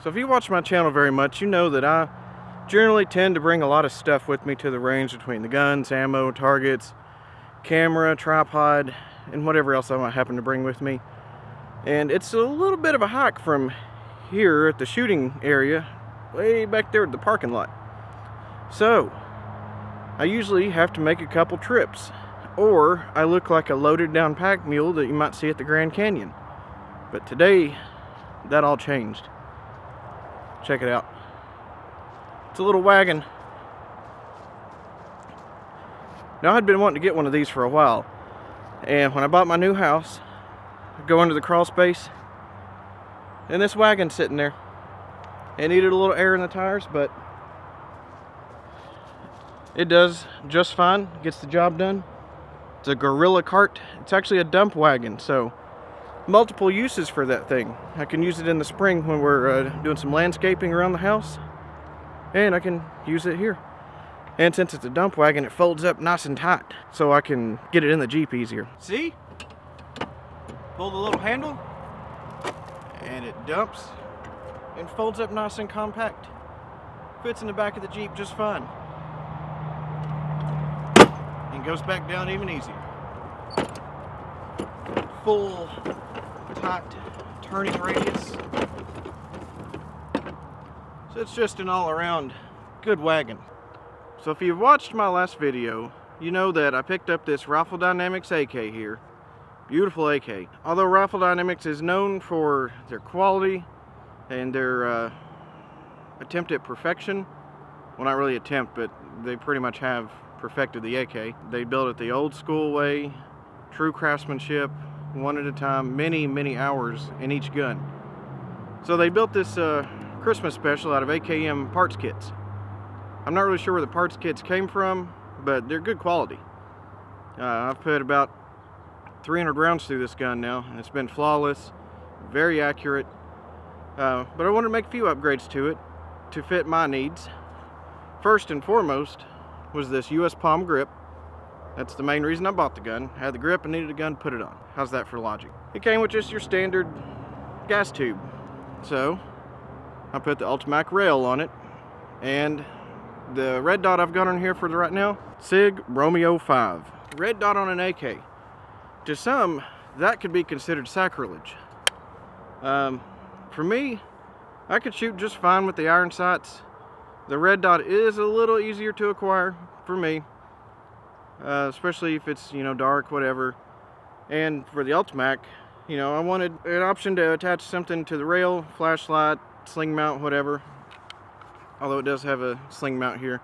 So if you watch my channel very much, you know that I generally tend to bring a lot of stuff with me to the range, between the guns, ammo, targets, camera, tripod, and whatever else I might happen to bring with me. And it's a little bit of a hike from here at the shooting area, way back there at the parking lot. So I usually have to make a couple trips, or I look like a loaded down pack mule that you might see at the Grand Canyon. But today, that all changed. Check it out. It's a little wagon. Now, I'd been wanting to get one of these for a while, and when I bought my new house, I go into the crawl space, and this wagon's sitting there. It needed a little air in the tires, but it does just fine. Gets the job done. It's a gorilla cart. It's actually a dump wagon, so multiple uses for that thing. I can use it in the spring when we're doing some landscaping around the house, and I can use it here. And since it's a dump wagon, it folds up nice and tight, so I can get it in the Jeep easier. See? Pull the little handle, and it dumps and folds up nice and compact. Fits in the back of the Jeep just fine. And goes back down even easier. Full tight turning radius. So it's just an all-around good wagon. So if you've watched my last video, you know that I picked up this Rifle Dynamics AK here. Beautiful AK. Although Rifle Dynamics is known for their quality and their attempt at perfection, well, not really attempt, but they pretty much have perfected the AK. They build it the old school way, true craftsmanship, one at a time, many hours in each gun. So they built this Christmas special out of AKM parts kits. I'm not really sure where the parts kits came from, but they're good quality. I've put about 300 rounds through this gun now, and it's been flawless, very accurate. But I wanted to make a few upgrades to it to fit my needs. First and foremost was this US palm grip. That's the main reason I bought the gun. I had the grip and needed a gun to put it on. How's that for logic? It came with just your standard gas tube. So I put the Ultimak rail on it, and the red dot I've got on here for right now, SIG Romeo 5. Red dot on an AK. To some, that could be considered sacrilege. For me, I could shoot just fine with the iron sights. The red dot is a little easier to acquire for me, especially if it's, dark, whatever. And for the Ultimak, I wanted an option to attach something to the rail, flashlight, sling mount, whatever. Although it does have a sling mount here.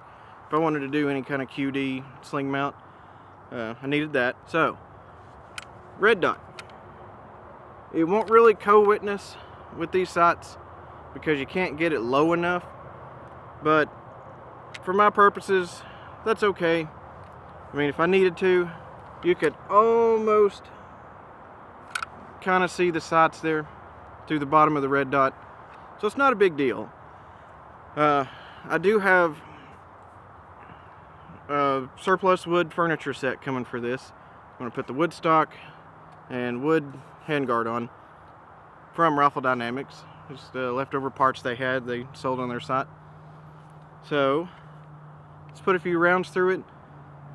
If I wanted to do any kind of QD sling mount, I needed that. So, red dot. It won't really co-witness with these sights because you can't get it low enough. But for my purposes, that's okay. I mean, if I needed to, you could almost kind of see the sights there through the bottom of the red dot. So it's not a big deal. I do have a surplus wood furniture set coming for this. I'm going to put the wood stock and wood handguard on from Rifle Dynamics. Just leftover parts they had, they sold on their site. So let's put a few rounds through it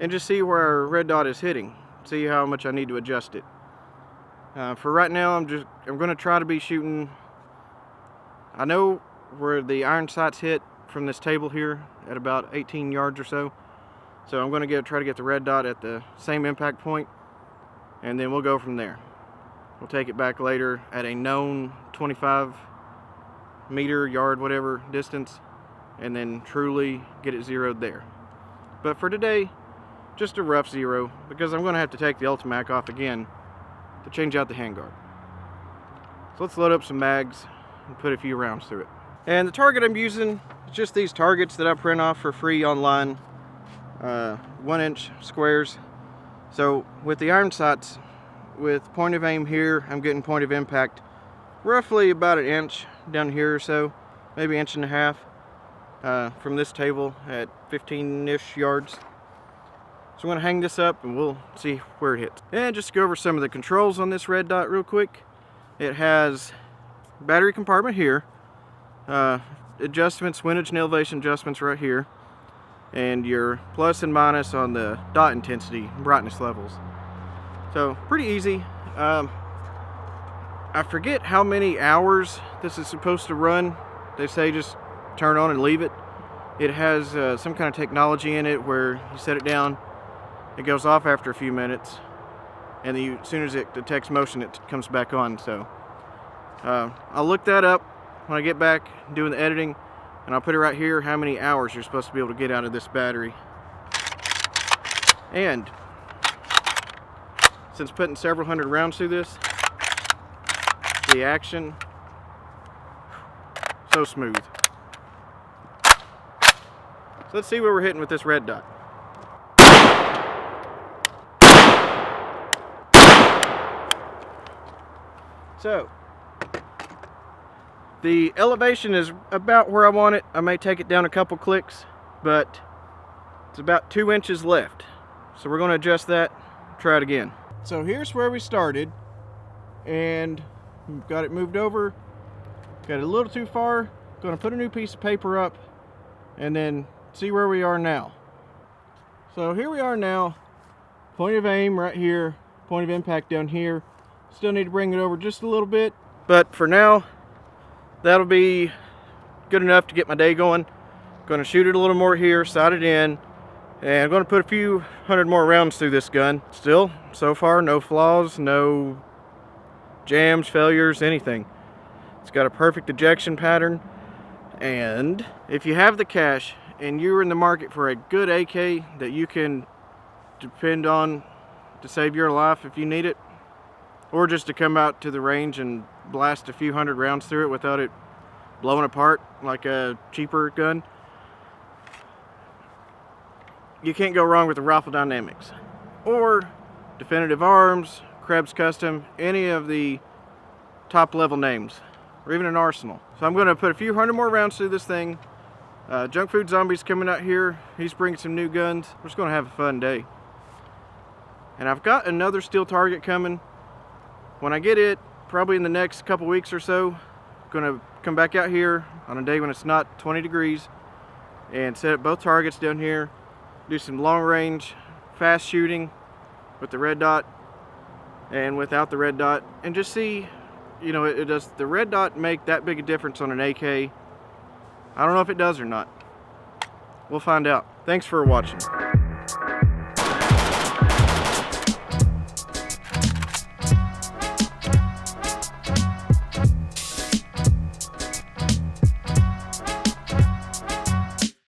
and just see where our red dot is hitting. See how much I need to adjust it. For right now, I'm going to try to be shooting. I know where the iron sights hit from this table here at about 18 yards or so. So I'm going to try to get the red dot at the same impact point, and then we'll go from there. We'll take it back later at a known 25 meter, yard, whatever distance, and then truly get it zeroed there. But for today, just a rough zero, because I'm going to have to take the Ultimak off again to change out the handguard. So let's load up some mags and put a few rounds through it. And the target I'm using is just these targets that I print off for free online, 1-inch squares. So with the iron sights, with point of aim here, I'm getting point of impact roughly about 1 inch down here or so, maybe 1.5 inches from this table at 15-ish yards. So I'm going to hang this up and we'll see where it hits. And just to go over some of the controls on this red dot real quick. It has battery compartment here. adjustments, windage and elevation adjustments right here, and your plus and minus on the dot intensity, brightness levels. So pretty easy. I forget how many hours this is supposed to run. They say just turn on and leave it. It has some kind of technology in it where you set it down, it goes off after a few minutes, and then as soon as it detects motion, it comes back on. So I'll look that up when I get back doing the editing, and I'll put it right here how many hours you're supposed to be able to get out of this battery. And since putting several hundred rounds through this, the action, so smooth. So let's see where we're hitting with this red dot. So the elevation is about where I want it. I may take it down a couple clicks, but it's about 2 inches left. So we're going to adjust that, try it again. So here's where we started, and we've got it moved over, got it a little too far. Going to put a new piece of paper up and then see where we are now. So here we are now, point of aim right here, point of impact down here. Still need to bring it over just a little bit, but for now that'll be good enough to get my day going. Going to shoot it a little more here, sight it in, and I'm going to put a few hundred more rounds through this gun. Still, so far, no flaws, no jams, failures, anything. It's got a perfect ejection pattern, and if you have the cash and you're in the market for a good AK that you can depend on to save your life if you need it, or just to come out to the range and blast a few hundred rounds through it without it blowing apart like a cheaper gun, you can't go wrong with the Rifle Dynamics or Definitive Arms, Krebs Custom, any of the top level names, or even an Arsenal. So I'm going to put a few hundred more rounds through this thing. Junk Food Zombie's coming out here. He's bringing some new guns. We're just going to have a fun day. And I've got another steel target coming. When I get it, probably in the next couple weeks or so, I'm going to come back out here on a day when it's not 20 degrees and set up both targets down here, do some long range fast shooting with the red dot and without the red dot, and just see, you know, does the red dot make that big a difference on an AK? I don't know if it does or not. We'll find out. Thanks for watching.